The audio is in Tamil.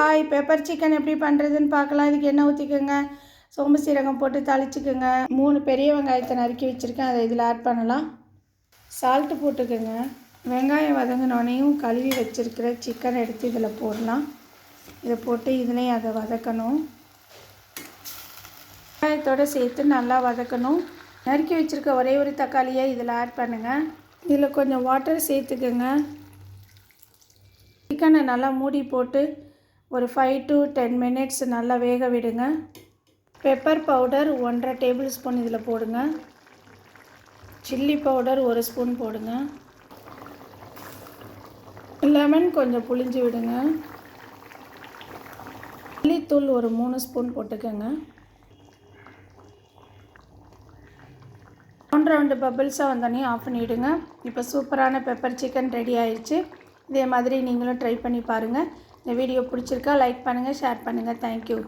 ஹாய், பெப்பர் சிக்கன் எப்படி பண்ணுறதுன்னு பார்க்கலாம். இதுக்கு எண்ணெய் ஊற்றிக்கோங்க, சோம்பு சீரகம் போட்டு தாளிச்சிக்கோங்க. 3 பெரிய வெங்காயத்தை நறுக்கி வச்சுருக்கேன், அதை இதில் ஆட் பண்ணலாம். சால்ட்டு போட்டுக்கோங்க. வெங்காயம் வதங்கினோடனையும் கழுவி வச்சுருக்கிற சிக்கன் எடுத்து இதில் போடலாம். இதை போட்டு இதுலேயும் அதை வதக்கணும். வெங்காயத்தோடு சேர்த்து நல்லா வதக்கணும். நறுக்கி வச்சுருக்க ஒரே ஒரு தக்காளியை இதில் ஆட் பண்ணுங்கள். இதில் கொஞ்சம் வாட்டர் சேர்த்துக்கோங்க. சிக்கனை நல்லா மூடி போட்டு ஒரு 5 to 10 மினிட்ஸ் நல்லா வேக விடுங்க. பெப்பர் பவுடர் 1.5 டேபிள் ஸ்பூன் இதில் போடுங்க. சில்லி பவுடர் 1 ஸ்பூன் போடுங்க. லெமன் கொஞ்சம் புளிஞ்சு விடுங்க. மல்லித்தூள் ஒரு 3 ஸ்பூன் போட்டுக்கோங்க. ரவுண்டு பபிள்ஸாக வந்தோடனே ஆஃப் பண்ணிவிடுங்க. இப்போ சூப்பரான பெப்பர் சிக்கன் ரெடி ஆயிடுச்சு. இதே மாதிரி நீங்களும் ட்ரை பண்ணி பாருங்கள். இந்த வீடியோ பிடிச்சிருக்கா லைக் பண்ணுங்கள், ஷேர் பண்ணுங்கள். தேங்க்யூ.